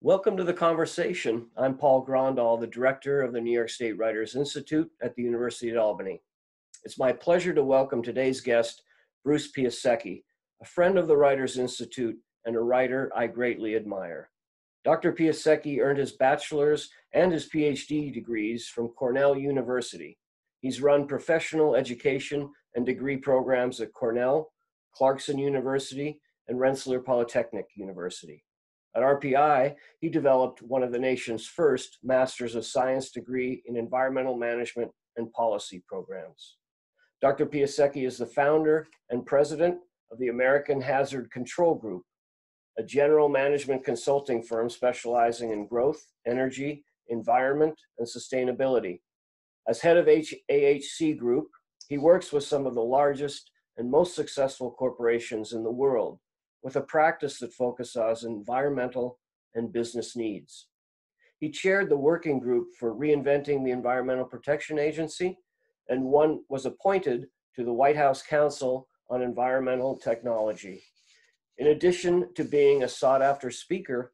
Welcome to the conversation. I'm Paul Grondahl, the director of the New York State Writers Institute at the University of Albany. It's my pleasure to welcome today's guest, Bruce Piasecki, a friend of the Writers Institute and a writer I greatly admire. Dr. Piasecki earned his bachelor's and his PhD degrees from Cornell University. He's run professional education and degree programs at Cornell, Clarkson University, and Rensselaer Polytechnic University. At RPI, he developed one of the nation's first Masters of Science degree in environmental management and policy programs. Dr. Piasecki is the founder and president of the American Hazard Control Group, a general management consulting firm specializing in growth, energy, environment, and sustainability. As head of AHC Group, he works with some of the largest and most successful corporations in the world, with a practice that focuses on environmental and business needs. He chaired the working group for reinventing the Environmental Protection Agency and was appointed to the White House Council on Environmental Technology. In addition to being a sought-after speaker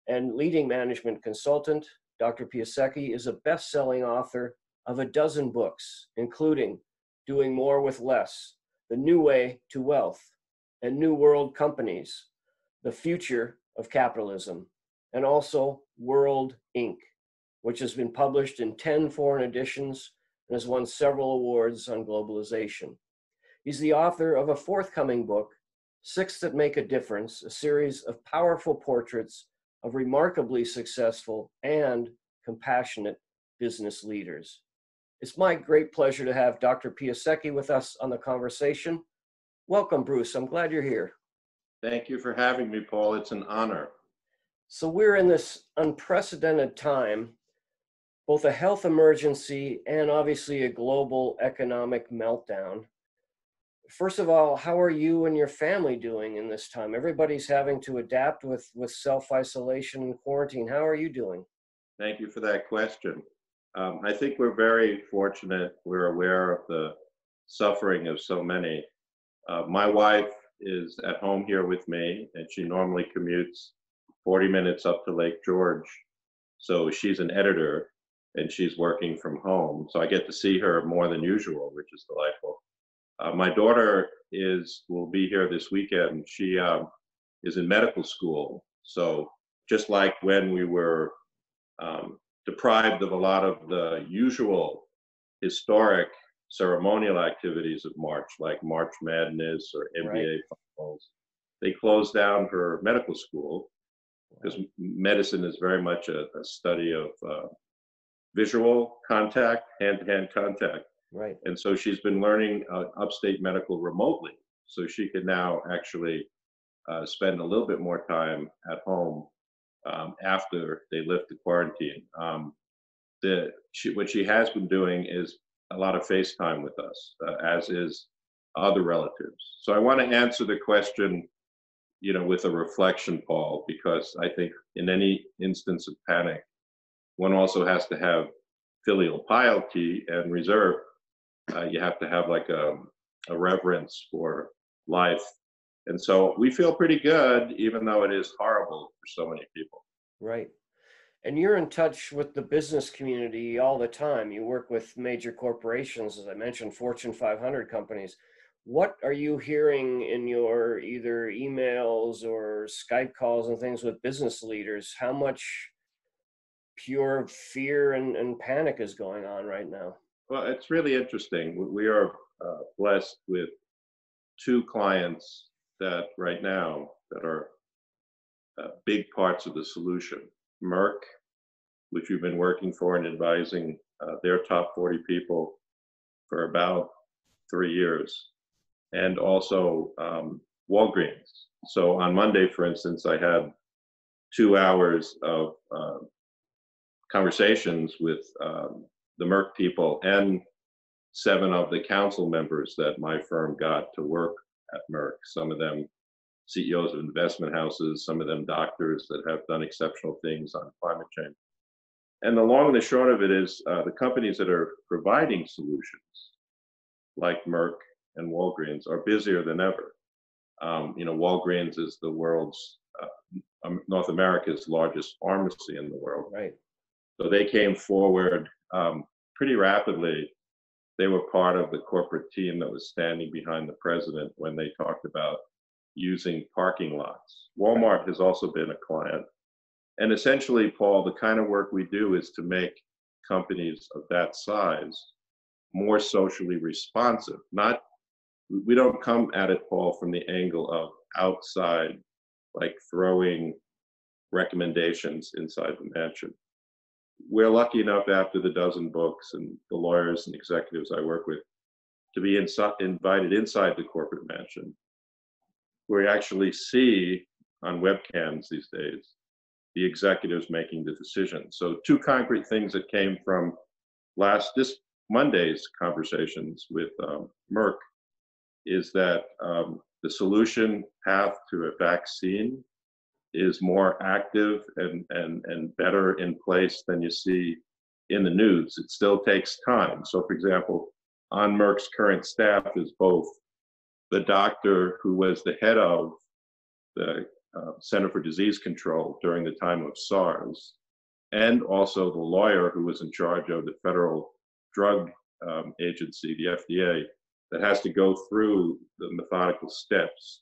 and leading management consultant, Dr. Piasecki is a best-selling author of a dozen books, including Doing More with Less, The New Way to Wealth, and New World Companies, The Future of Capitalism, and also World, Inc., which has been published in 10 foreign editions and has won several awards on globalization. He's the author of a forthcoming book, Six That Make a Difference, a series of powerful portraits of remarkably successful and compassionate business leaders. It's my great pleasure to have Dr. Piasecki with us on the conversation. Welcome, Bruce. I'm glad you're here. Thank you for having me, Paul. It's an honor. So we're in this unprecedented time, both a health emergency and obviously a global economic meltdown. First of all, how are you and your family doing in this time? Everybody's having to adapt with self-isolation and quarantine. How are you doing? Thank you for that question. I think we're very fortunate. We're aware of the suffering of so many. My wife is at home here with me, and she normally commutes 40 minutes up to Lake George. So she's an editor, and she's working from home. So I get to see her more than usual, which is delightful. My daughter will be here this weekend. She is in medical school. So just like when we were deprived of a lot of the usual historic ceremonial activities of March, like March Madness or NBA finals, they closed down her medical school because medicine is very much a study of visual contact, hand-to-hand contact. Right. And so she's been learning upstate medical remotely. So she can now actually spend a little bit more time at home after they lift the quarantine. What she has been doing is a lot of FaceTime with us, as is other relatives. So I want to answer the question, with a reflection, Paul, because I think in any instance of panic, one also has to have filial piety and reserve. You have to have like a reverence for life. And so we feel pretty good, even though it is horrible for so many people. Right. And you're in touch with the business community all the time. You work with major corporations, as I mentioned, Fortune 500 companies. What are you hearing in your either emails or Skype calls and things with business leaders? How much pure fear and panic is going on right now? Well, it's really interesting. We are blessed with two clients that right now that are big parts of the solution. Merck, which we've been working for and advising their top 40 people for about 3 years, and also Walgreens. So on Monday, for instance, I had 2 hours of conversations with the Merck people and 7 of the council members that my firm got to work at Merck, some of them CEOs of investment houses, some of them doctors that have done exceptional things on climate change. And the long and the short of it is the companies that are providing solutions, like Merck and Walgreens, are busier than ever. Walgreens is the world's North America's largest pharmacy in the world. Right. So they came forward pretty rapidly. They were part of the corporate team that was standing behind the president when they talked about using parking lots. Walmart has also been a client. And essentially, Paul, the kind of work we do is to make companies of that size more socially responsive. We don't come at it, Paul, from the angle of outside, like throwing recommendations inside the mansion. We're lucky enough, after the dozen books and the lawyers and executives I work with, to be invited inside the corporate mansion, where you actually see on webcams these days the executives making the decisions. So two concrete things that came from this Monday's conversations with Merck is that the solution path to a vaccine is more active and better in place than you see in the news. It still takes time. So, for example, on Merck's current staff is both the doctor who was the head of the Center for Disease Control during the time of SARS, and also the lawyer who was in charge of the Federal Drug Agency, the FDA, that has to go through the methodical steps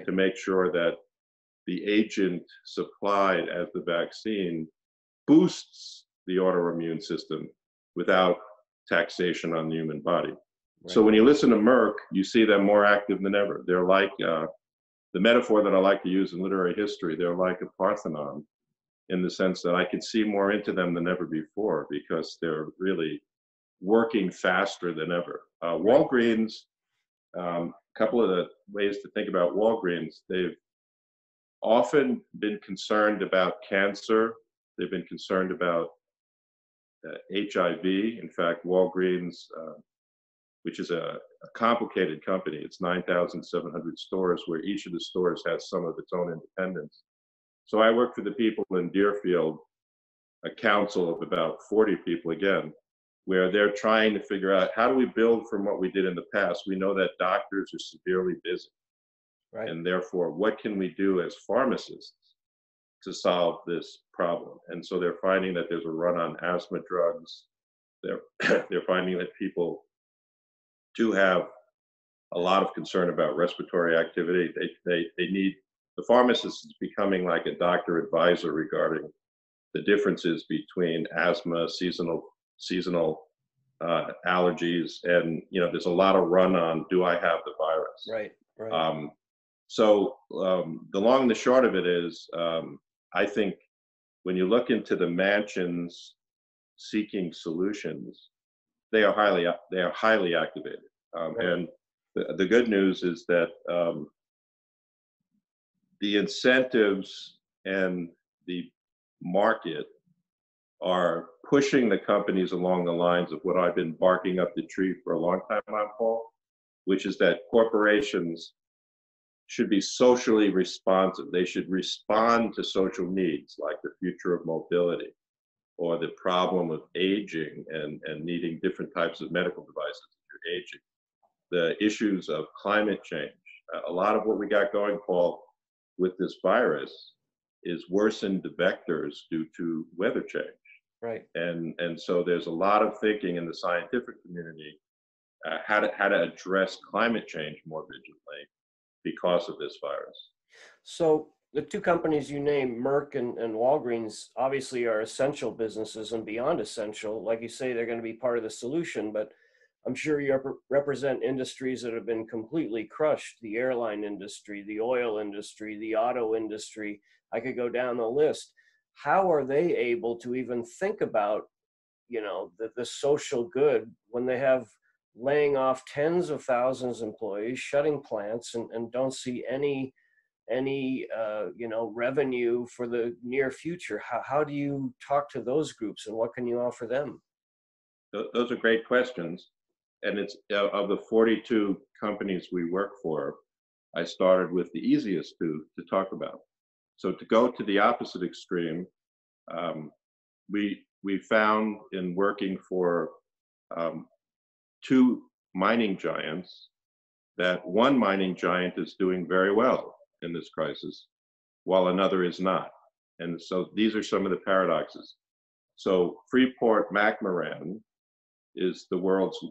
to make sure that the agent supplied as the vaccine boosts the autoimmune system without taxation on the human body. Right. So when you listen to Merck, you see them more active than ever. They're like, the metaphor that I like to use in literary history, they're like a Parthenon, in the sense that I can see more into them than ever before, because they're really working faster than ever. Walgreens, a couple of the ways to think about Walgreens, they've often been concerned about cancer. They've been concerned about HIV. In fact, Walgreens, which is a complicated company, it's 9,700 stores, where each of the stores has some of its own independence. So I work for the people in Deerfield, a council of about 40 people again, where they're trying to figure out, how do we build from what we did in the past? We know that doctors are severely busy. Right. And therefore, what can we do as pharmacists to solve this problem? And so they're finding that there's a run on asthma drugs. They're finding that people do have a lot of concern about respiratory activity. They need, the pharmacist is becoming like a doctor advisor regarding the differences between asthma, seasonal allergies, and there's a lot of run on, do I have the virus? Right. Right. So the long and the short of it is, I think when you look into the mansions seeking solutions, they are highly activated. Right. And the good news is that the incentives and the market are pushing the companies along the lines of what I've been barking up the tree for a long time on, Paul, which is that corporations should be socially responsive. They should respond to social needs, like the future of mobility, or the problem of aging and needing different types of medical devices if you're aging, the issues of climate change. A lot of what we got going, Paul, with this virus is worsened vectors due to weather change. Right. And so there's a lot of thinking in the scientific community how to address climate change more vigilantly because of this virus. So the two companies you named, Merck and Walgreens, obviously are essential businesses and beyond essential. Like you say, they're going to be part of the solution, but I'm sure you represent industries that have been completely crushed: the airline industry, the oil industry, the auto industry. I could go down the list. How are they able to even think about, the social good when they have laying off tens of thousands of employees, shutting plants, and don't see any revenue for the near future? How do you talk to those groups, and what can you offer them? Those are great questions. And it's of the 42 companies we work for, I started with the easiest to talk about. So to go to the opposite extreme, we found in working for two mining giants that one mining giant is doing very well in this crisis, while another is not. And so these are some of the paradoxes. So Freeport-McMoRan is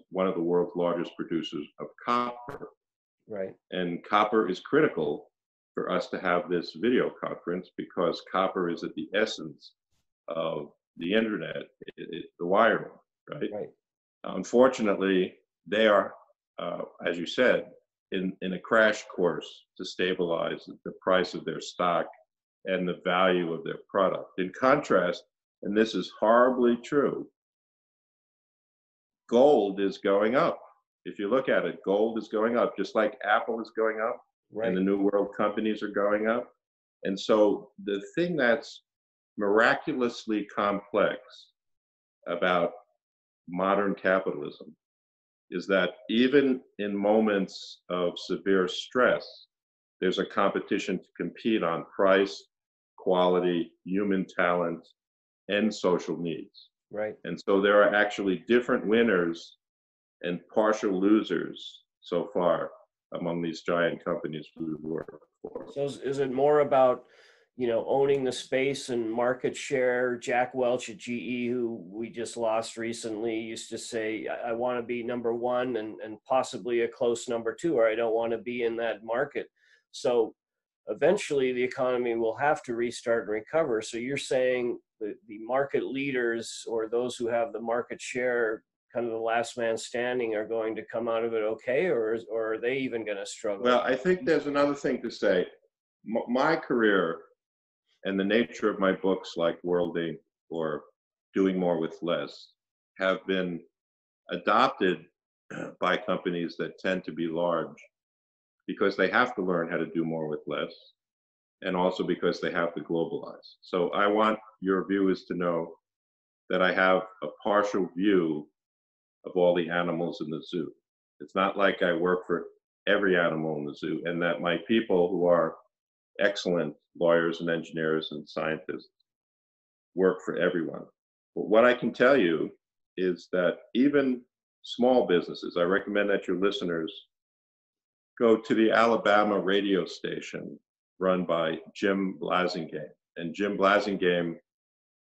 one of the world's largest producers of copper. Right. And copper is critical for us to have this video conference because copper is at the essence of the internet, the wiring, right? Right. Unfortunately, they are, as you said, in a crash course to stabilize the price of their stock and the value of their product. In contrast, and this is horribly true, gold is going up. If you look at it, gold is going up, just like Apple is going up, Right. and the new world companies are going up. And so the thing that's miraculously complex about modern capitalism is that even in moments of severe stress, there's a competition to compete on price, quality, human talent, and social needs. Right. And so there are actually different winners and partial losers so far among these giant companies we work for. So is it more about, owning the space and market share? Jack Welch at GE, who we just lost recently, used to say, I want to be number one and possibly a close number two, or I don't want to be in that market. So eventually the economy will have to restart and recover. So you're saying the market leaders, or those who have the market share, kind of the last man standing, are going to come out of it okay, or are they even going to struggle? Well, I think there's another thing to say. My career and the nature of my books like World Inc. or Doing More with Less have been adopted by companies that tend to be large because they have to learn how to do more with less, and also because they have to globalize. So I want your viewers to know that I have a partial view of all the animals in the zoo. It's not like I work for every animal in the zoo, and that my people, who are excellent lawyers and engineers and scientists, work for everyone. But what I can tell you is that even small businesses, I recommend that your listeners go to the Alabama radio station run by Jim Blasingame. And Jim Blasingame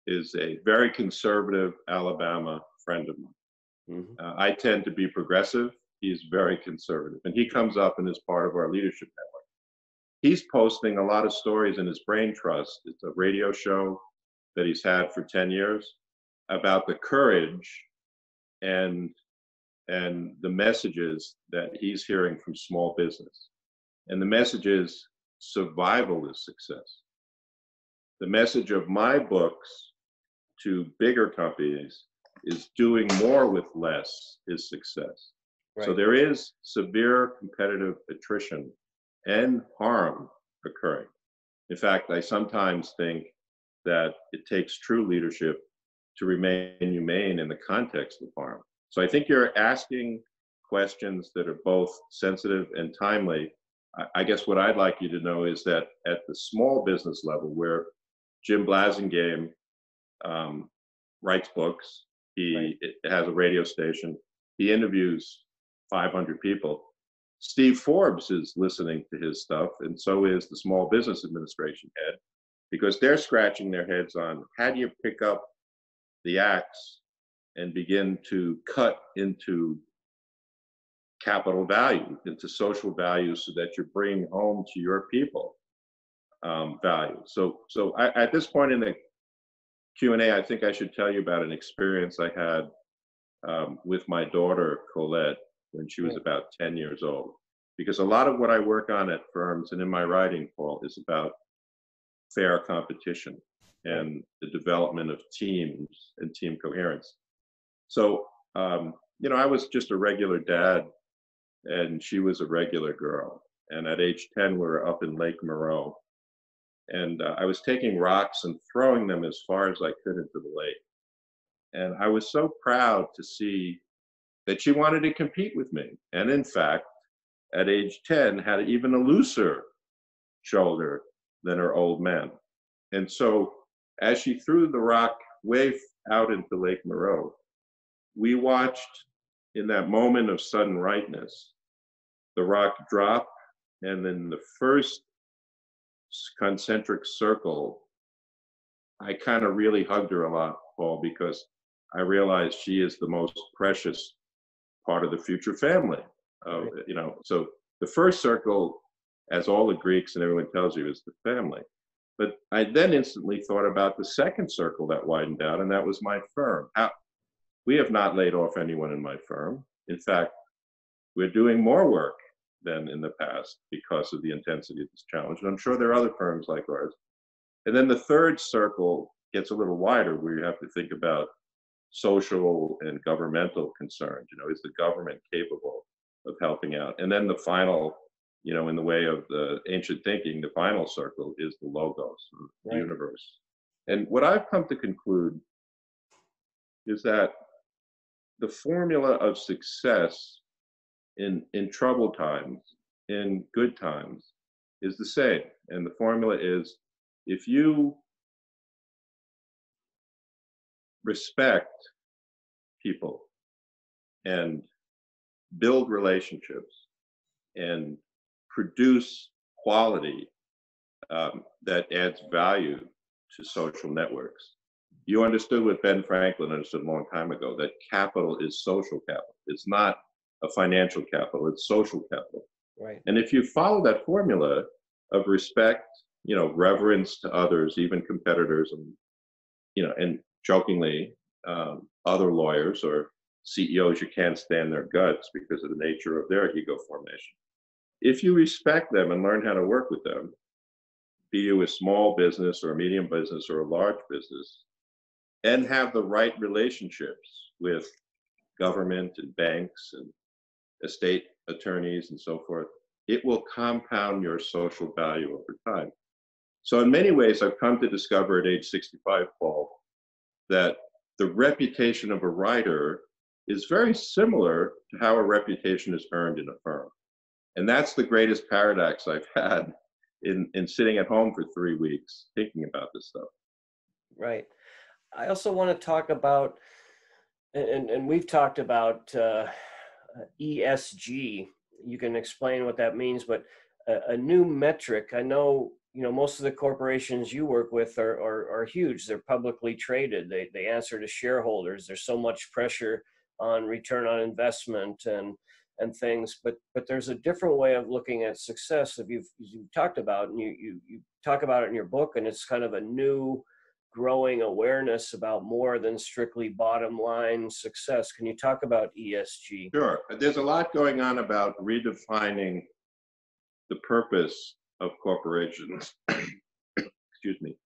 is a very conservative Alabama friend of mine. Mm-hmm. I tend to be progressive. He's very conservative. And he comes up and is part of our leadership network. He's posting a lot of stories in his Brain Trust. It's a radio show that he's had for 10 years about the courage and the messages that he's hearing from small business. And the message is survival is success. The message of my books to bigger companies is doing more with less is success. Right. So there is severe competitive attrition and harm occurring. In fact, I sometimes think that it takes true leadership to remain humane in the context of harm. So I think you're asking questions that are both sensitive and timely. I guess what I'd like you to know is that at the small business level, where Jim Blasingame writes books, he has a radio station, he interviews 500 people. Steve Forbes is listening to his stuff, and so is the Small Business Administration head, because they're scratching their heads on how do you pick up the axe and begin to cut into capital value, into social values, so that you're bringing home to your people value. So at this point in the Q&A, I think I should tell you about an experience I had with my daughter, Colette, when she was about 10 years old. Because a lot of what I work on at firms and in my writing, Paul, is about fair competition and the development of teams and team coherence. So, I was just a regular dad, and she was a regular girl. And at age 10, we were up in Lake Moreau. And I was taking rocks and throwing them as far as I could into the lake. And I was so proud to see that she wanted to compete with me. And in fact, at age 10, had even a looser shoulder than her old man. And so as she threw the rock way out into Lake Moreau, we watched, in that moment of sudden rightness, the rock drop, and then the first concentric circle, I kind of really hugged her a lot, Paul, because I realized she is the most precious part of the future family. Right. So the first circle, as all the Greeks and everyone tells you, is the family. But I then instantly thought about the second circle that widened out, and that was my firm. We have not laid off anyone in my firm. In fact, we're doing more work than in the past because of the intensity of this challenge. And I'm sure there are other firms like ours. And then the third circle gets a little wider, where you have to think about social and governmental concerns. Is the government capable of helping out? And then the final, in the way of the ancient thinking, the final circle is the logos, or the universe. And what I've come to conclude is that the formula of success in troubled times, in good times, is the same. And the formula is, if you respect people and build relationships and produce quality that adds value to social networks. You understood what Ben Franklin understood a long time ago, that capital is social capital. It's not a financial capital, it's social capital. Right. And if you follow that formula of respect, reverence to others, even competitors, and jokingly, other lawyers or CEOs, you can't stand their guts because of the nature of their ego formation. If you respect them and learn how to work with them, be you a small business or a medium business or a large business, and have the right relationships with government and banks and estate attorneys and so forth, it will compound your social value over time. So in many ways, I've come to discover at age 65, Paul, that the reputation of a writer is very similar to how a reputation is earned in a firm. And that's the greatest paradox I've had in sitting at home for 3 weeks thinking about this stuff. Right. I also want to talk about, and we've talked about ESG. You can explain what that means, but a new metric. I know, most of the corporations you work with are huge. They're publicly traded. They answer to shareholders. There's so much pressure on return on investment and things, but there's a different way of looking at success that you've talked about, and you talk about it in your book, and it's kind of a new growing awareness about more than strictly bottom line success. Can you talk about ESG? Sure. There's a lot going on about redefining the purpose of corporations, excuse me,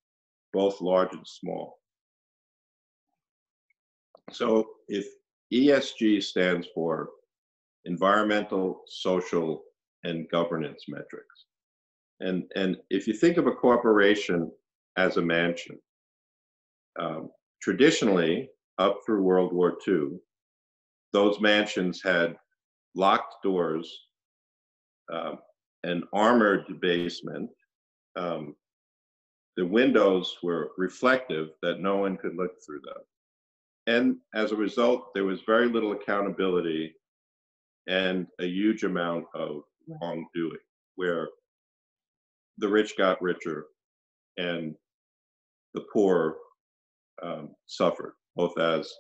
both large and small. So if ESG stands for environmental, social, and governance metrics. And if you think of a corporation as a mansion, traditionally, up through World War II, those mansions had locked doors, an armored basement. The windows were reflective that no one could look through them. And as a result, there was very little accountability and a huge amount of wrongdoing, where the rich got richer and the poor suffered, both as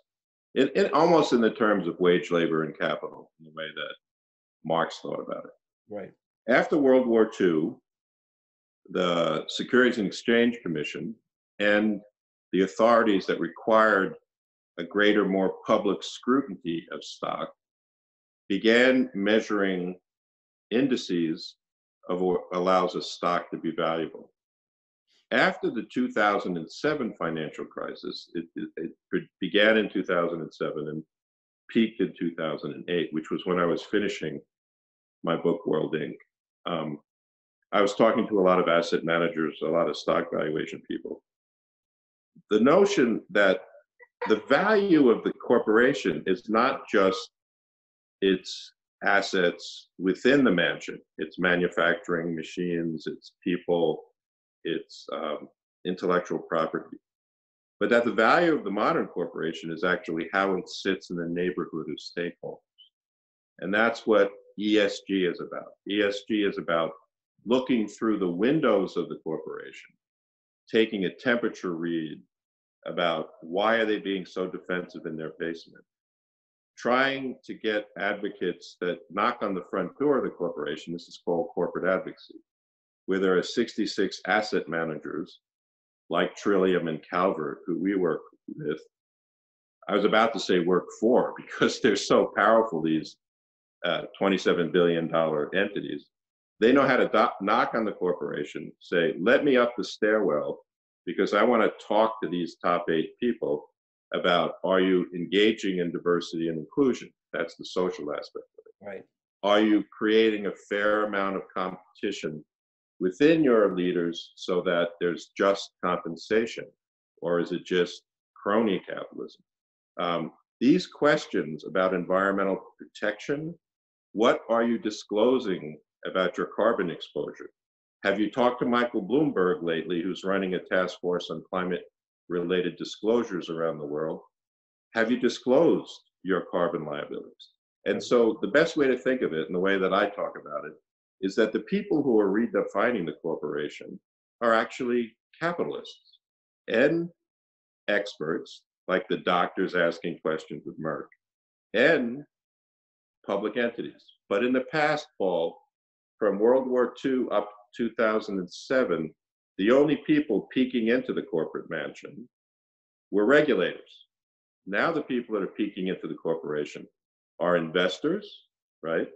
almost in the terms of wage labor and capital, in the way that Marx thought about it. Right. After World War II, the Securities and Exchange Commission and the authorities that required a greater, more public scrutiny of stock began measuring indices of what allows a stock to be valuable. After the 2007 financial crisis, it began in 2007 and peaked in 2008, which was when I was finishing my book, World Inc. I was talking to a lot of asset managers, a lot of stock valuation people. The notion that the value of the corporation is not just its assets within the mansion, its manufacturing machines, its people, its intellectual property, but that the value of the modern corporation is actually how it sits in the neighborhood of stakeholders. And that's what ESG is about. ESG is about looking through the windows of the corporation, taking a temperature read about why are they being so defensive in their basement, trying to get advocates that knock on the front door of the corporation. This is called corporate advocacy, where there are 66 asset managers like Trillium and Calvert, who we work with. I was about to say work for, because they're so powerful, these $27 billion entities. They know how to knock on the corporation, say, let me up the stairwell, because I want to talk to these top 8 people about, are you engaging in diversity and inclusion? That's the social aspect of it. Right. Are you creating a fair amount of competition within your leaders so that there's just compensation? Or is it just crony capitalism? These questions about environmental protection, what are you disclosing about your carbon exposure? Have you talked to Michael Bloomberg lately, who's running a task force on climate-related disclosures around the world? Have you disclosed your carbon liabilities? And so the best way to think of it, and the way that I talk about it, is that the people who are redefining the corporation are actually capitalists and experts, like the doctors asking questions of Merck, and public entities. But in the past, Paul, from World War II up to 2007, the only people peeking into the corporate mansion were regulators. Now the people that are peeking into the corporation are investors, right?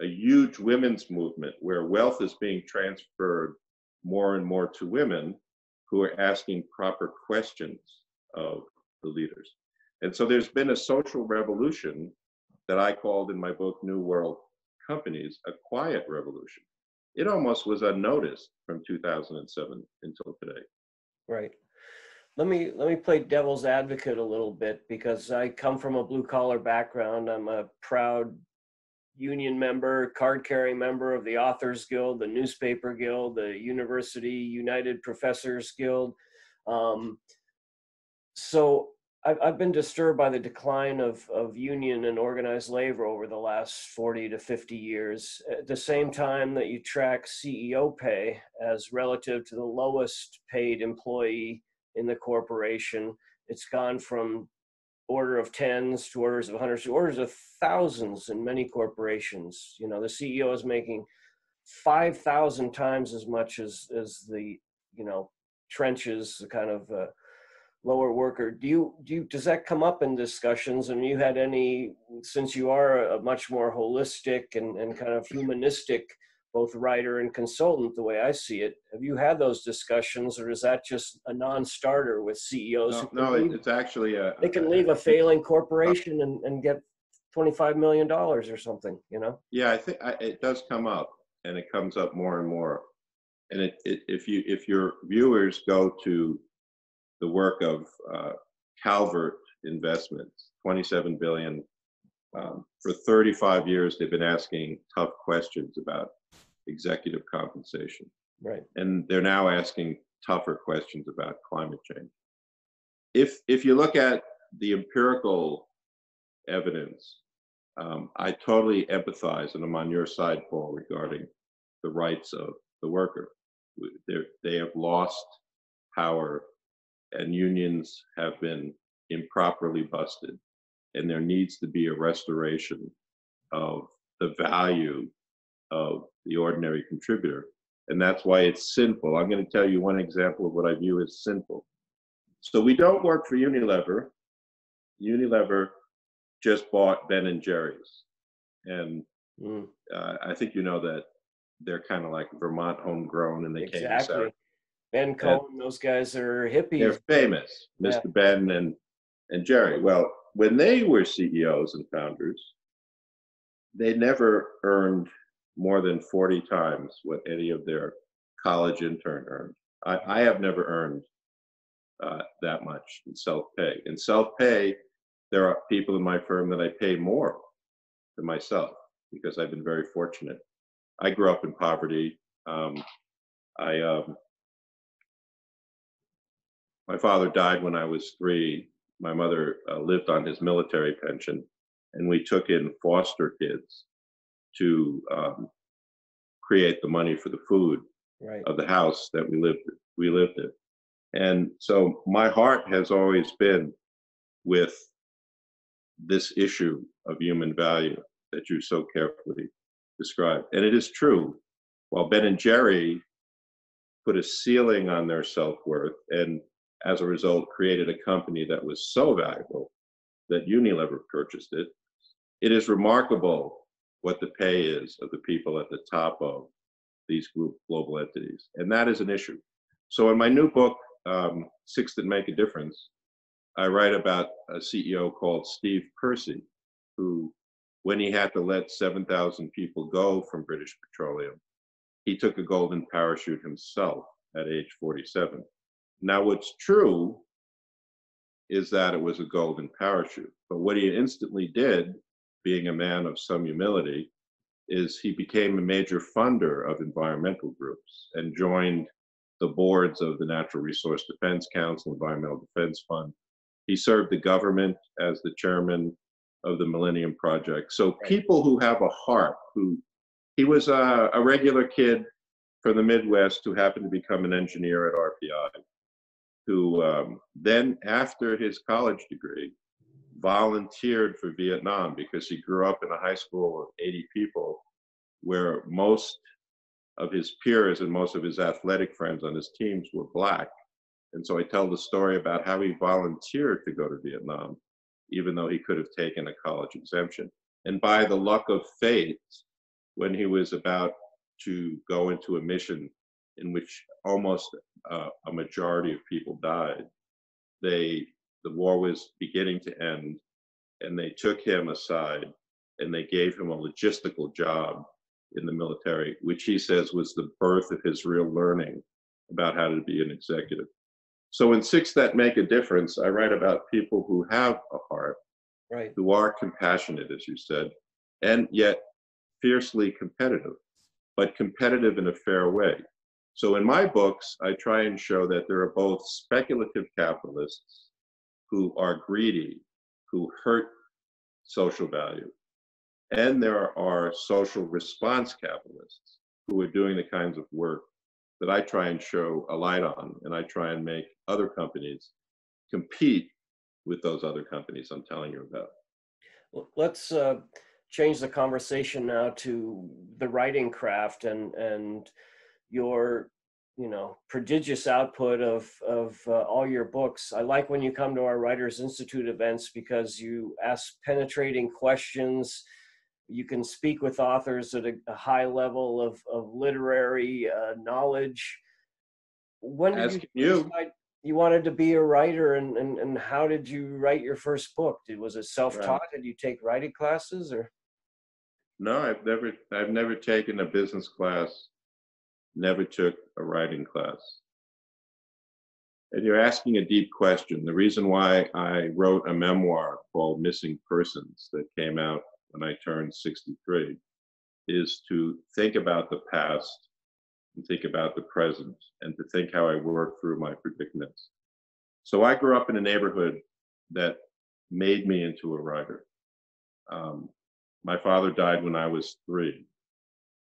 A huge women's movement where wealth is being transferred more and more to women who are asking proper questions of the leaders. And so there's been a social revolution that I called in my book, New World Companies, a quiet revolution. It almost was unnoticed from 2007 until today. Right. Let me play devil's advocate a little bit, because I come from a blue collar background. I'm a proud union member, card carrying member of the Authors Guild, the Newspaper Guild, the University United Professors Guild. So I've been disturbed by the decline of union and organized labor over the last 40 to 50 years. At the same time that you track CEO pay as relative to the lowest paid employee in the corporation, it's gone from order of tens to orders of hundreds to orders of thousands in many corporations. You know, the CEO is making 5,000 times as much as the, you know, trenches, the kind of lower worker. Does that come up in discussions? And you had any, since you are a much more holistic and kind of humanistic, both writer and consultant, the way I see it, have you had those discussions, or is that just a non-starter with CEOs? No, it's actually they can leave a failing corporation and get $25 million or something, you know? Yeah, I think it does come up, and it comes up more and more. And if your viewers go to the work of Calvert Investments, 27 billion. For 35 years, they've been asking tough questions about executive compensation. Right. And they're now asking tougher questions about climate change. If you look at the empirical evidence, I totally empathize, and I'm on your side, Paul, regarding the rights of the worker. They have lost power, and unions have been improperly busted, and there needs to be a restoration of the value of the ordinary contributor. And that's why it's sinful. I'm going to tell you one example of what I view as sinful. So we don't work for Unilever. Unilever just bought Ben and Jerry's. And I think you know that they're kind of like Vermont homegrown, and they came to Sarah. Ben Cohen, those guys are hippies. They're famous, Mr. Ben and Jerry. Well, when they were CEOs and founders, they never earned more than 40 times what any of their college intern earned. I have never earned that much in self-pay. In self-pay, there are people in my firm that I pay more than myself, because I've been very fortunate. I grew up in poverty. My father died when I was 3. My mother lived on his military pension, and we took in foster kids to create the money for the food Right. of the house that we lived in. And so my heart has always been with this issue of human value that you so carefully described. And it is true, while Ben and Jerry put a ceiling on their self-worth and as a result created a company that was so valuable that Unilever purchased it, it is remarkable what the pay is of the people at the top of these global entities. And that is an issue. So in my new book, Six That Make a Difference, I write about a CEO called Steve Percy, who, when he had to let 7,000 people go from British Petroleum, he took a golden parachute himself at age 47. Now, what's true is that it was a golden parachute. But what he instantly did, being a man of some humility, is he became a major funder of environmental groups and joined the boards of the Natural Resource Defense Council, Environmental Defense Fund. He served the government as the chairman of the Millennium Project. So people who have a heart, he was a regular kid from the Midwest who happened to become an engineer at RPI, who then, after his college degree, volunteered for Vietnam because he grew up in a high school of 80 people where most of his peers and most of his athletic friends on his teams were Black. And so I tell the story about how he volunteered to go to Vietnam, even though he could have taken a college exemption. And by the luck of fate, when he was about to go into a mission in which almost a majority of people died, the war was beginning to end, and they took him aside and they gave him a logistical job in the military, which he says was the birth of his real learning about how to be an executive. So in Six That Make a Difference, I write about people who have a heart, Right. who are compassionate, as you said, and yet fiercely competitive, but competitive in a fair way. So in my books, I try and show that there are both speculative capitalists who are greedy, who hurt social value, and there are social response capitalists who are doing the kinds of work that I try and show a light on, and I try and make other companies compete with those other companies I'm telling you about. Well, let's change the conversation now to the writing craft and your, prodigious output of all your books. I like when you come to our Writers Institute events because you ask penetrating questions. You can speak with authors at a high level of literary knowledge. When did As you can you. decide you wanted to be a writer, and how did you write your first book? Was it Right. self-taught? Did you take writing classes or? No, I've never taken a business class, never took a writing class. And you're asking a deep question. The reason why I wrote a memoir called Missing Persons that came out when I turned 63 is to think about the past and think about the present and to think how I work through my predicaments. So I grew up in a neighborhood that made me into a writer. My father died when I was 3.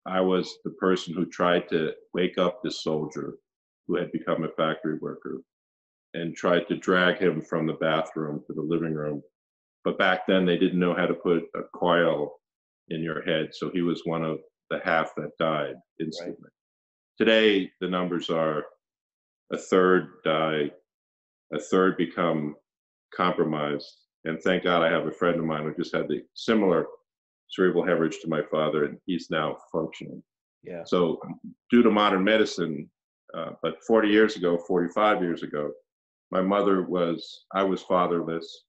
I was the person who tried to wake up this soldier who had become a factory worker and tried to drag him from the bathroom to the living room. But back then they didn't know how to put a coil in your head. So he was one of the half that died instantly. Right. Today, the numbers are a third die, a third become compromised. And thank God I have a friend of mine who just had the similar cerebral hemorrhage to my father, and he's now functioning. Yeah. So due to modern medicine, but 40 years ago, 45 years ago, I was fatherless.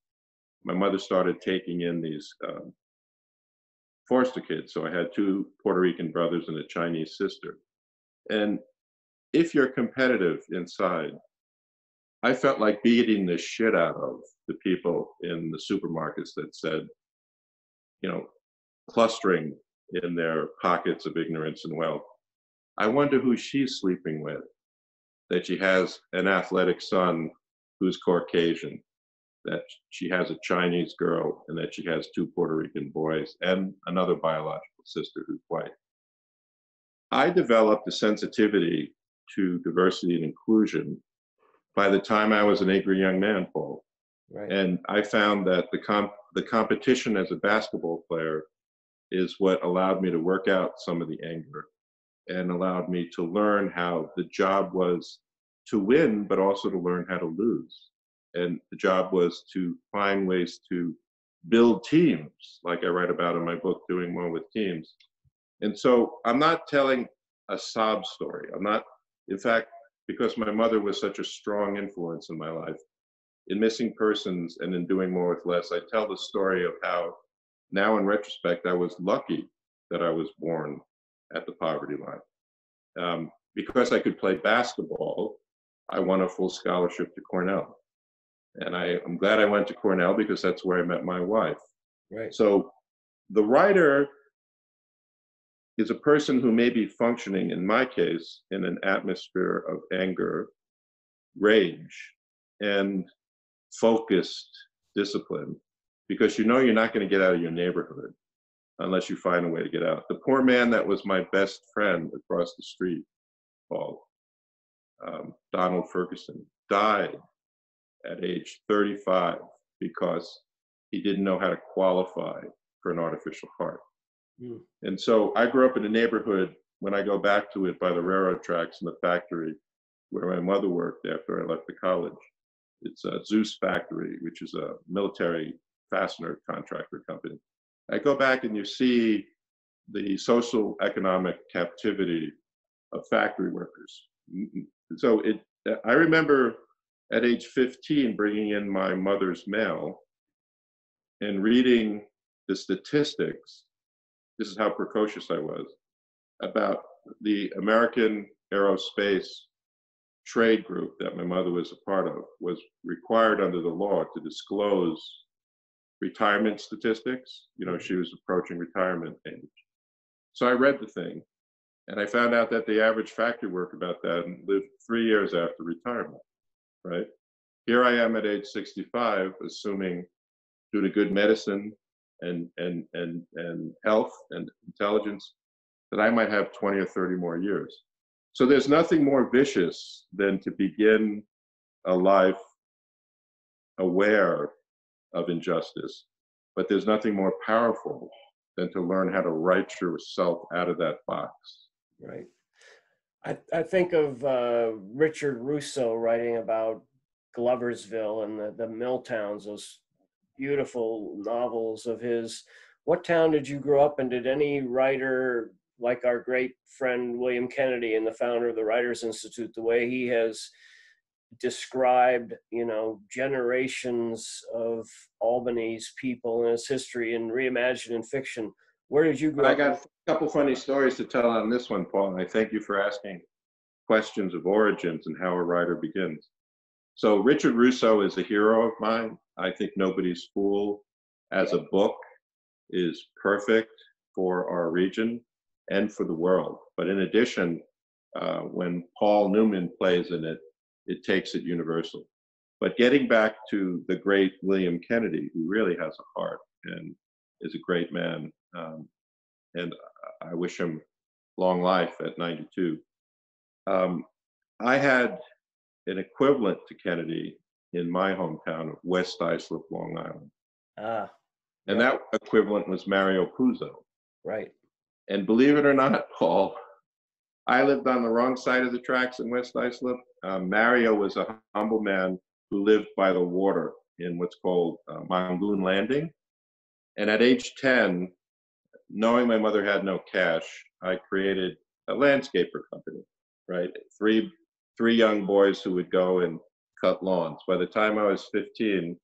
My mother started taking in these foster kids. So I had 2 Puerto Rican brothers and a Chinese sister. And if you're competitive inside, I felt like beating the shit out of the people in the supermarkets that said, clustering in their pockets of ignorance and wealth, I wonder who she's sleeping with, that she has an athletic son who's Caucasian, that she has a Chinese girl, and that she has 2 Puerto Rican boys and another biological sister who's white. I developed a sensitivity to diversity and inclusion by the time I was an angry young man, Paul. Right. And I found that the competition as a basketball player is what allowed me to work out some of the anger and allowed me to learn how the job was to win, but also to learn how to lose. And the job was to find ways to build teams, like I write about in my book, Doing More with Teams. And so I'm not telling a sob story. I'm not, in fact, because my mother was such a strong influence in my life, in Missing Persons and in Doing More with Less, I tell the story of how now in retrospect, I was lucky that I was born at the poverty line. Because I could play basketball, I won a full scholarship to Cornell. And I'm glad I went to Cornell because that's where I met my wife. Right. So the writer is a person who may be functioning, in my case, in an atmosphere of anger, rage, and focused discipline, because you know you're not going to get out of your neighborhood unless you find a way to get out. The poor man that was my best friend across the street, Paul, Donald Ferguson, died at age 35 because he didn't know how to qualify for an artificial heart. Mm. And so I grew up in a neighborhood, when I go back to it, by the railroad tracks and the factory where my mother worked after I left the college. It's a Zeus factory, which is a military fastener contractor company. I go back and you see the social economic captivity of factory workers. So I remember at age 15 bringing in my mother's mail and reading the statistics. This is how precocious I was, about the American Aerospace trade group that my mother was a part of was required under the law to disclose retirement statistics. You know, she was approaching retirement age. So I read the thing and I found out that the average factory worker about that lived 3 years after retirement, right? Here I am at age 65, assuming due to good medicine and health and intelligence that I might have 20 or 30 more years. So there's nothing more vicious than to begin a life aware of injustice, but there's nothing more powerful than to learn how to write yourself out of that box. Right. I think of Richard Russo writing about Gloversville and the mill towns, those beautiful novels of his. What town did you grow up in? Did any writer, like our great friend William Kennedy and the founder of the Writers Institute, the way he has described, you know, generations of Albany's people and its history and reimagined in fiction, where did you grow up? I got a couple funny stories to tell on this one, Paul, and I thank you for asking questions of origins and how a writer begins. So Richard Russo is a hero of mine. I think Nobody's Fool as a book is perfect for our region and for the world. But in addition, when Paul Newman plays in it, it takes it universal. But getting back to the great William Kennedy, who really has a heart and is a great man, and I wish him long life at 92. I had an equivalent to Kennedy in my hometown of West Islip, Long Island. Ah, And yeah. that equivalent was Mario Puzo. Right. And believe it or not, Paul, I lived on the wrong side of the tracks in West Islip. Mario was a humble man who lived by the water in what's called Mongoon Landing. And at age 10, knowing my mother had no cash, I created a landscaper company, right? Three young boys who would go and cut lawns. By the time I was 15,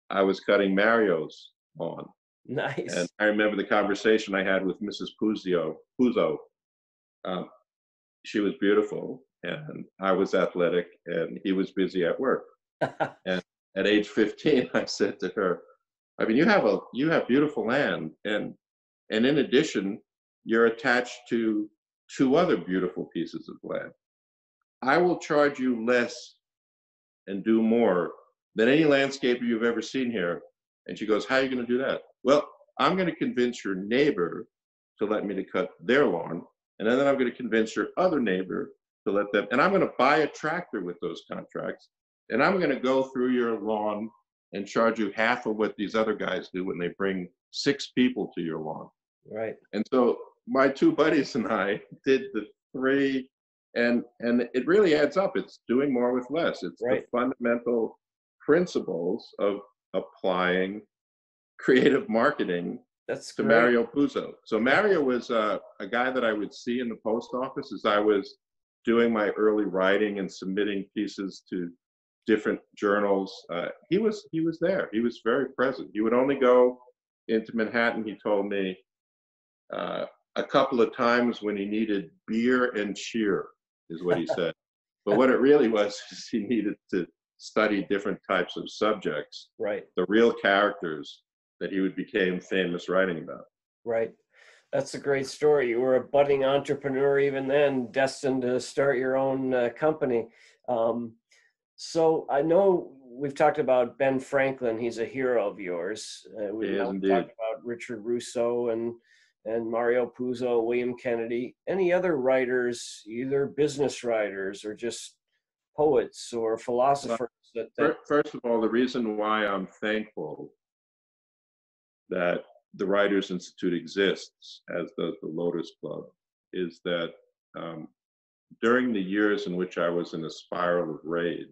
I was cutting Mario's lawn. Nice. And I remember the conversation I had with Mrs. Puzo. She was beautiful, and I was athletic, and he was busy at work. And at age 15, I said to her, I mean, you have beautiful land, and in addition, you're attached to 2 other beautiful pieces of land. I will charge you less and do more than any landscaper you've ever seen here. And she goes, how are you going to do that? Well, I'm going to convince your neighbor to let me to cut their lawn, And then I'm going to convince your other neighbor to let them, and I'm going to buy a tractor with those contracts. And I'm going to go through your lawn and charge you half of what these other guys do when they bring 6 people to your lawn. Right. And so my 2 buddies and I did the 3, and it really adds up. It's doing more with less. It's Right. the fundamental principles of applying creative marketing That's to great. Mario Puzo. So Mario was a guy that I would see in the post office as I was doing my early writing and submitting pieces to different journals. He was there. He was very present. He would only go into Manhattan, he told me, a couple of times when he needed beer and cheer, is what he said. But what it really was is he needed to study different types of subjects, Right. the real characters that he would become famous writing about. Right. That's a great story. You were a budding entrepreneur even then, destined to start your own company. So I know we've talked about Ben Franklin. He's a hero of yours. He is We've indeed. talked about Richard Russo and Mario Puzo, William Kennedy. Any other writers, either business writers or just poets or Well, philosophers that first of all, the reason why I'm thankful that the Writers Institute exists, as does the Lotus Club, is that um, during the years in which I was in a spiral of rage,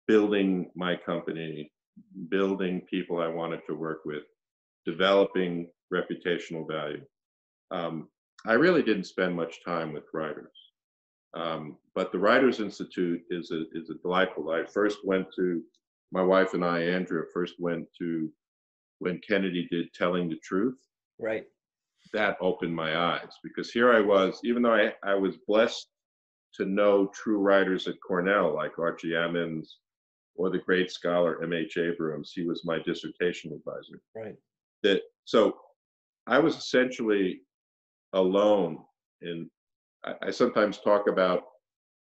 building my company, building people I wanted to work with, developing reputational value, I really didn't spend much time with writers. But the Writers Institute is a delightful. I first went to, my wife and I, Andrea, first went to when Kennedy did Telling the Truth. right, That opened my eyes because here I was, even though I was blessed to know true writers at Cornell like Archie Ammons or the great scholar M.H. Abrams. He was my dissertation advisor. right, So I was essentially alone in, I sometimes talk about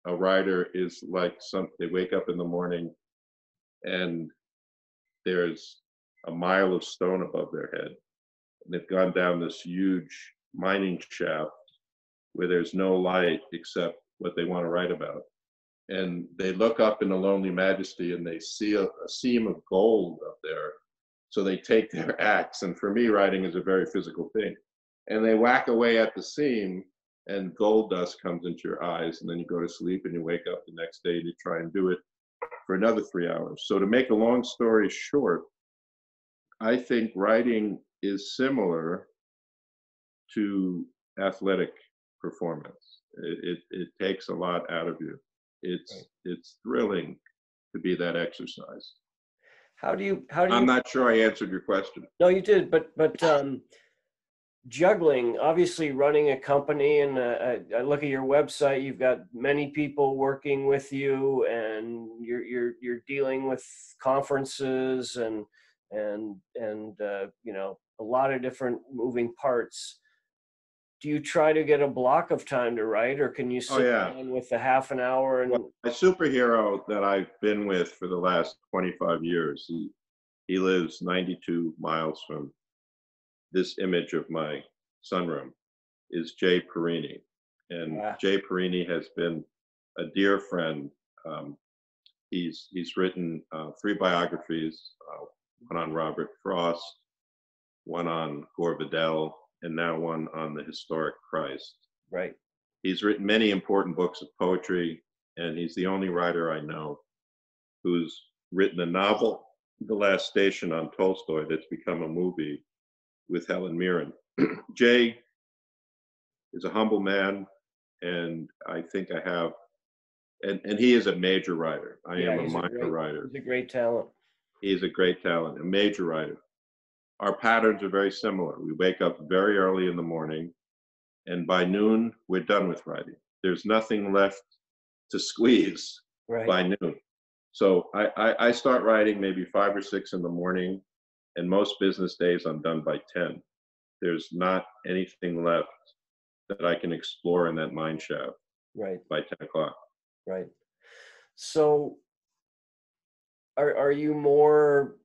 a writer is like they wake up in the morning and there's a mile of stone above their head. And they've gone down this huge mining shaft where there's no light except what they want to write about. And they look up in the lonely majesty and they see a seam of gold up there. So they take their axe, and for me, writing is a very physical thing. And they whack away at the seam, and gold dust comes into your eyes, and then you go to sleep and you wake up the next day and you try and do it for another 3 hours. So to make a long story short, I think writing is similar to athletic performance. It takes a lot out of you. right. It's thrilling to be that exercise. How do you I'm not sure I answered your question. No, you did, but juggling, obviously running a company, and I look at your website, you've got many people working with you, and you're dealing with conferences and you know, a lot of different moving parts. Do you try to get a block of time to write, or can you Oh sit yeah. down with a half an hour Well, and my superhero that I've been with for the last 25 years, he lives 92 miles from this image of my sunroom, is Jay Perini. And ah, Jay Perini has been a dear friend. He's written 3 biographies, one on Robert Frost, one on Gore Vidal, and now one on the historic Christ. right, He's written many important books of poetry, and he's the only writer I know who's written a novel, The Last Station, on Tolstoy, that's become a movie with Helen Mirren. Jay is a humble man, and I think I have, and he is a major writer. I yeah, am a minor writer. he's a great talent, He is a great talent, a major writer. Our patterns are very similar. We wake up very early in the morning, and by noon, we're done with writing. There's nothing left to squeeze right, by noon. So I start writing maybe 5 or 6 in the morning, and most business days I'm done by 10. There's not anything left that I can explore in that mine shaft right, by 10 o'clock. right. So are you more,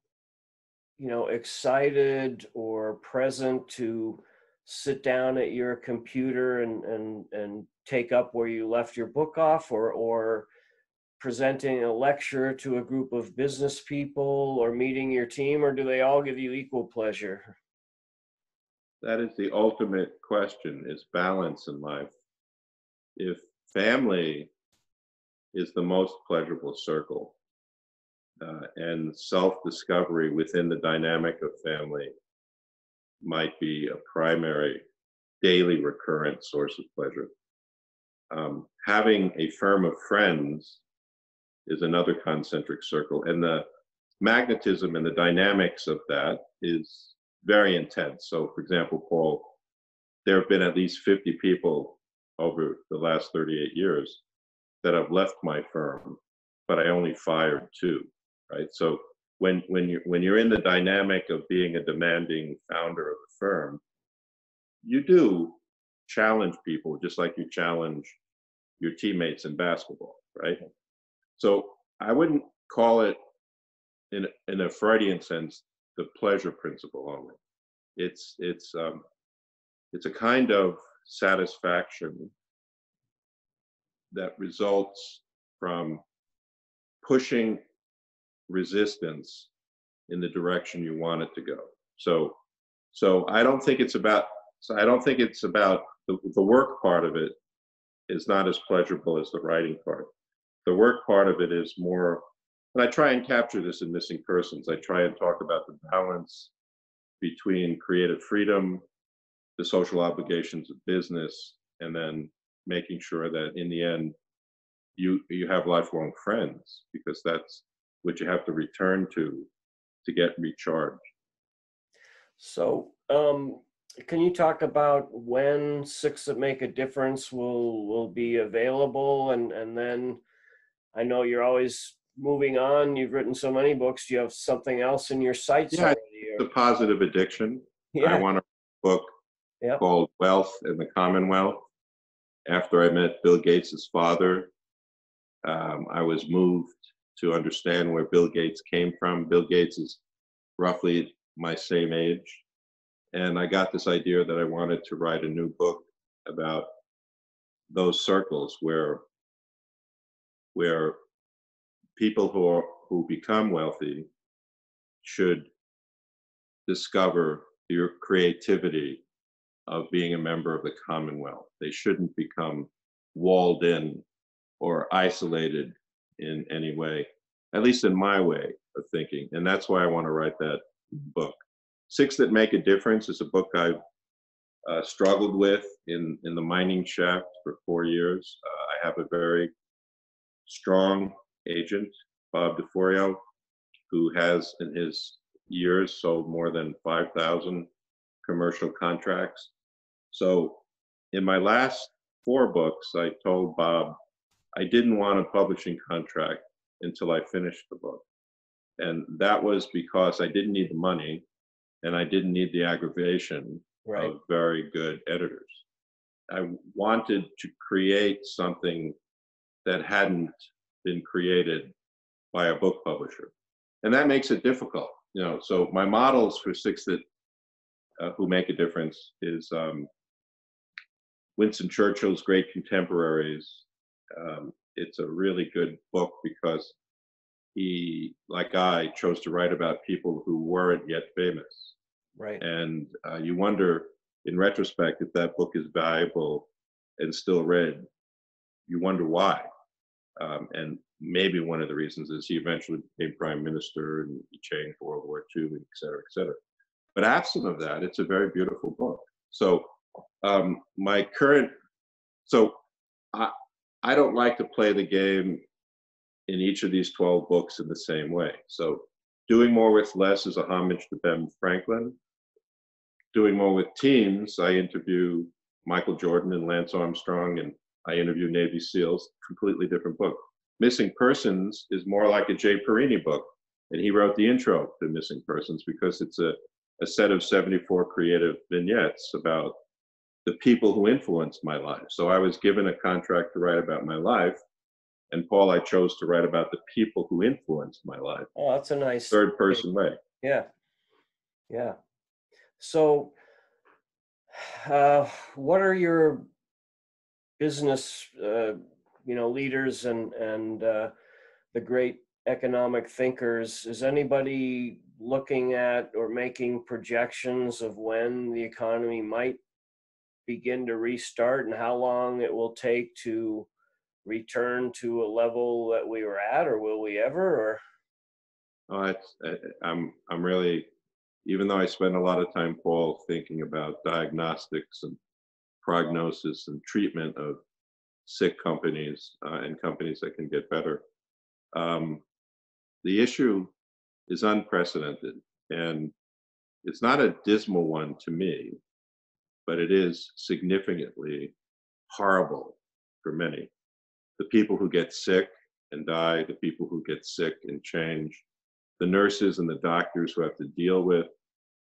you know, excited or present to sit down at your computer and take up where you left your book off, or presenting a lecture to a group of business people, or meeting your team, or do they all give you equal pleasure? That is the ultimate question, is balance in life. If family is the most pleasurable circle, and self-discovery within the dynamic of family might be a primary, daily recurrent source of pleasure. Having a firm of friends is another concentric circle, and the magnetism and the dynamics of that is very intense. So, for example, Paul, there have been at least 50 people over the last 38 years that have left my firm, but I only fired 2, right? So when you're in the dynamic of being a demanding founder of a firm, you do challenge people just like you challenge your teammates in basketball, right? So I wouldn't call it, in a Freudian sense, the pleasure principle only. It's a kind of satisfaction that results from pushing resistance in the direction you want it to go. So I don't think it's about, the work part of it is not as pleasurable as the writing part. The work part of it is more, and I try and capture this in Missing Persons. I try and talk about the balance between creative freedom, the social obligations of business, and then making sure that in the end you have lifelong friends, because that's what you have to return to get recharged. So, can you talk about when Six That Make a Difference will be available, and then I know you're always moving on. You've written so many books. Do you have something else in your sights Yeah, already? the positive addiction. I Yeah. want a book Yep. called Wealth in the Commonwealth. After I met Bill Gates's father, I was moved to understand where Bill Gates came from. Bill Gates is roughly my same age. And I got this idea that I wanted to write a new book about those circles where people who become wealthy should discover your creativity of being a member of the Commonwealth. They shouldn't become walled in or isolated in any way, at least in my way of thinking. And that's why I want to write that book. Six That Make a Difference is a book I've struggled with in the mining shaft for 4 years. I have a very strong agent, Bob DeForio, who has in his years sold more than 5,000 commercial contracts. So in my last 4 books, I told Bob I didn't want a publishing contract until I finished the book. And that was because I didn't need the money and I didn't need the aggravation of very good editors. I wanted to create something that hadn't been created by a book publisher. And that makes it difficult. So my models for Six That Who Make a Difference is Winston Churchill's Great Contemporaries. It's a really good book because he, like I, chose to write about people who weren't yet famous. Right. And you wonder, in retrospect, if that book is valuable and still read. You wonder why. And maybe one of the reasons is he eventually became prime minister and he changed World War II, et cetera, et cetera. But absent of that, it's a very beautiful book. So I don't like to play the game in each of these 12 books in the same way. So Doing More with Less is a homage to Ben Franklin. Doing More with Teams, I interview Michael Jordan and Lance Armstrong, and I interview Navy SEALs, completely different book. Missing Persons is more like a Jay Perini book, and he wrote the intro to Missing Persons because it's a set of 74 creative vignettes about the people who influenced my life. So I was given a contract to write about my life, and Paul, I chose to write about the people who influenced my life. Oh, that's a nice third person way. Yeah. Yeah. So What are your business, leaders and the great economic thinkers? Is anybody looking at or making projections of when the economy might begin to restart and how long it will take to return to a level that we were at, or will we ever? Or Oh, I'm really, even though I spend a lot of time, Paul, thinking about diagnostics and prognosis and treatment of sick companies and companies that can get better. Um, the issue is unprecedented, and it's not a dismal one to me, but it is significantly horrible for many. The people who get sick and die, the people who get sick and change, the nurses and the doctors who have to deal with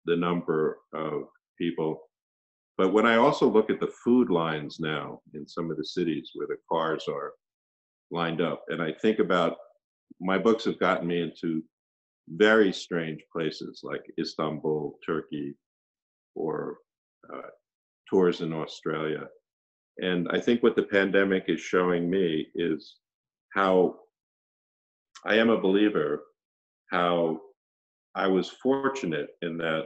the number of people. But when I also look at the food lines now in some of the cities where the cars are lined up, and I think about, my books have gotten me into very strange places like Istanbul, Turkey, or uh, tours in Australia. And I think what the pandemic is showing me is how I am a believer, how I was fortunate in that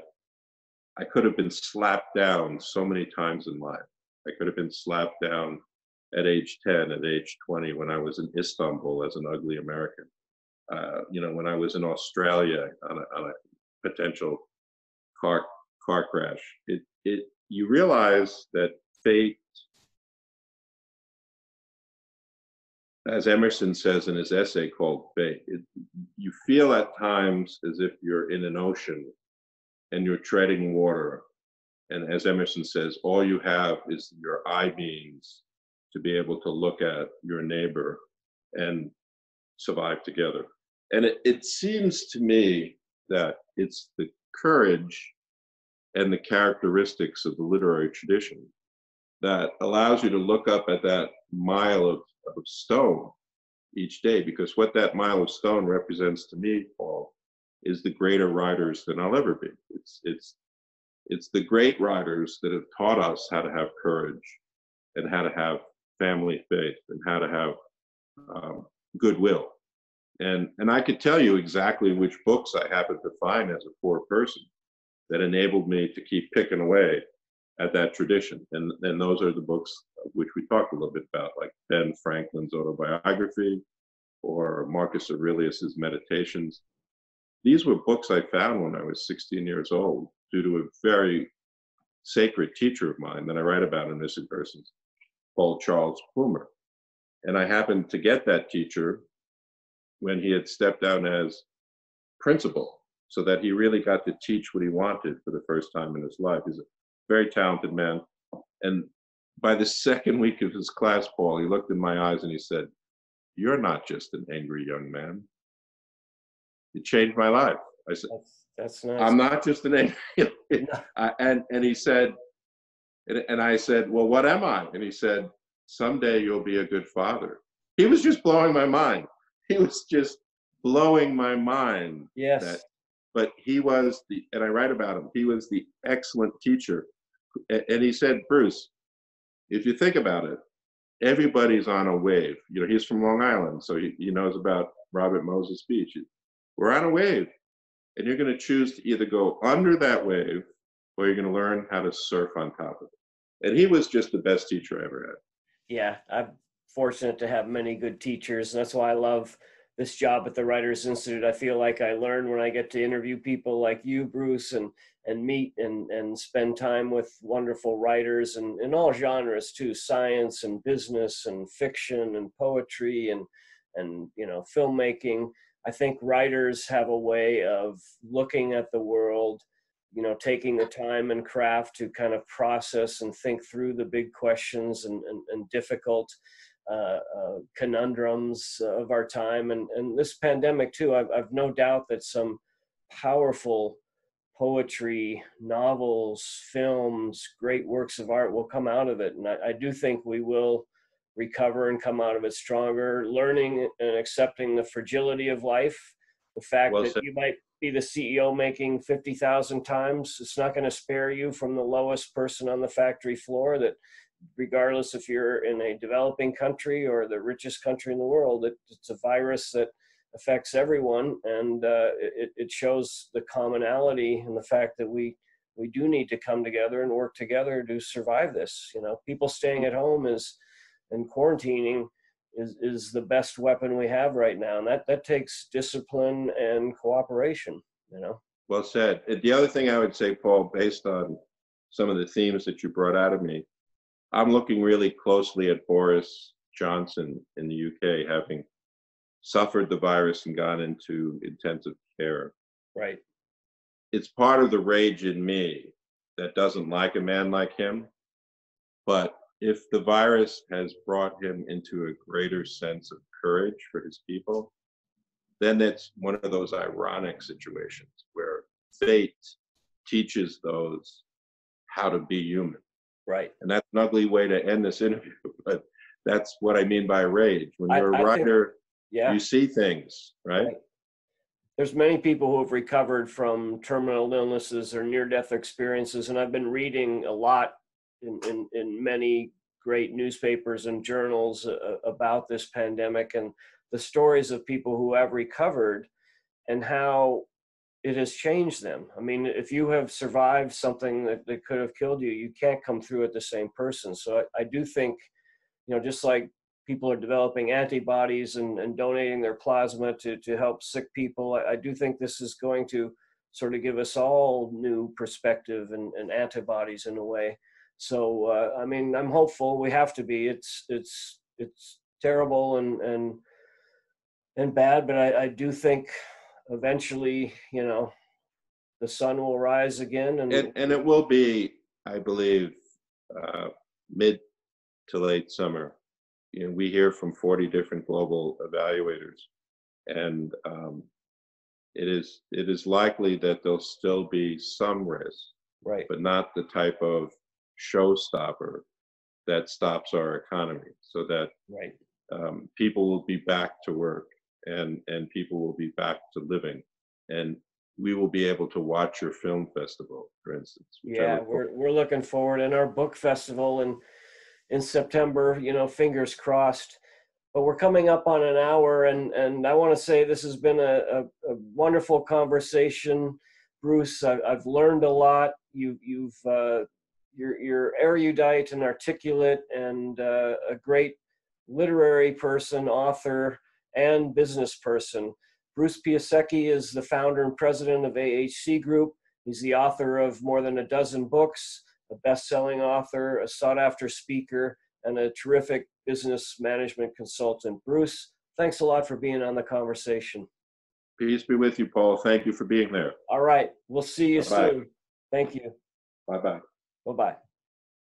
I could have been slapped down so many times in life. I could have been slapped down at age 10, at age 20, when I was in Istanbul as an ugly American. When I was in Australia on a potential car car crash. You realize that fate, as Emerson says in his essay called Fate, you feel at times as if you're in an ocean and you're treading water. And as Emerson says, all you have is your eye beams to be able to look at your neighbor and survive together. And it seems to me that it's the courage and the characteristics of the literary tradition that allows you to look up at that mile of stone each day, because what that mile of stone represents to me, Paul, is the greater writers than I'll ever be. It's the great writers that have taught us how to have courage and how to have family faith and how to have goodwill. And I could tell you exactly which books I happened to find as a poor person that enabled me to keep picking away at that tradition. And those are the books which we talked a little bit about, like Ben Franklin's autobiography or Marcus Aurelius's Meditations. These were books I found when I was 16 years old due to a very sacred teacher of mine that I write about in Missing Persons, called Charles Plumer. And I happened to get that teacher when he had stepped down as principal, so that he really got to teach what he wanted for the first time in his life. He's a very talented man. And by the second week of his class, Paul, he looked in my eyes and he said, "You're not just an angry young man." It changed my life. I said, that's nice. "I'm not just an angry." And he said, and I said, "Well, what am I?" And he said, "Someday you'll be a good father." He was just blowing my mind. He was just blowing my mind. Yes. But he was and I write about him, he was the excellent teacher. And he said, "Bruce, if you think about it, everybody's on a wave." He's from Long Island, so he knows about Robert Moses Beach. We're on a wave, and you're going to choose to either go under that wave or you're going to learn how to surf on top of it. And he was just the best teacher I ever had. Yeah, I'm fortunate to have many good teachers. That's why I love this job at the Writers Institute. I feel like I learn when I get to interview people like you, Bruce, and meet and spend time with wonderful writers and in all genres too, science and business and fiction and poetry and filmmaking. I think writers have a way of looking at the world, taking the time and craft to kind of process and think through the big questions and difficult conundrums of our time. And this pandemic too, I've no doubt that some powerful poetry, novels, films, great works of art will come out of it. And I do think we will recover and come out of it stronger, learning and accepting the fragility of life, The fact Well that said. you might be the CEO making 50,000 times, it's not going to spare you from the lowest person on the factory floor, that regardless if you're in a developing country or the richest country in the world, it's a virus that affects everyone. And it shows the commonality and the fact that we do need to come together and work together to survive this. You know, people staying at home and quarantining is the best weapon we have right now. And that takes discipline and cooperation, you know. Well said. And the other thing I would say, Paul, based on some of the themes that you brought out of me, I'm looking really closely at Boris Johnson in the UK, having suffered the virus and gone into intensive care. Right. It's part of the rage in me that doesn't like a man like him. But if the virus has brought him into a greater sense of courage for his people, then it's one of those ironic situations where fate teaches those how to be human. Right. And that's an ugly way to end this interview, but that's what I mean by rage. When you're a I think, writer, yeah, you see things, right? right. There's many people who have recovered from terminal illnesses or near-death experiences, and I've been reading a lot in many great newspapers and journals about this pandemic and the stories of people who have recovered and how it has changed them. I mean, if you have survived something that could have killed you, you can't come through it the same person. So I do think, you know, just like people are developing antibodies and donating their plasma to help sick people, I do think this is going to sort of give us all new perspective and antibodies in a way. So, I mean, I'm hopeful. We have to be. It's terrible and bad, but I do think eventually, you know, the sun will rise again. And it will be, I believe, mid to late summer. You know, we hear from 40 different global evaluators, and it is likely that there'll still be some risk, right, but not the type of showstopper that stops our economy. So that right. people will be back to work, and people will be back to living, and we will be able to watch your film festival, for instance. Yeah, we're looking forward, in our book festival in September, you know, fingers crossed. But we're coming up on an hour, and I want to say this has been a wonderful conversation, Bruce. I've learned a lot. You're erudite and articulate, and a great literary person, author, and business person. Bruce Piasecki is the founder and president of AHC Group. He's the author of more than a dozen books, a best-selling author, a sought-after speaker, and a terrific business management consultant. Bruce, thanks a lot for being on the conversation. Peace be with you, Paul. Thank you for being there. All right, we'll see you Bye-bye. soon. Thank you. Bye-bye. Bye-bye.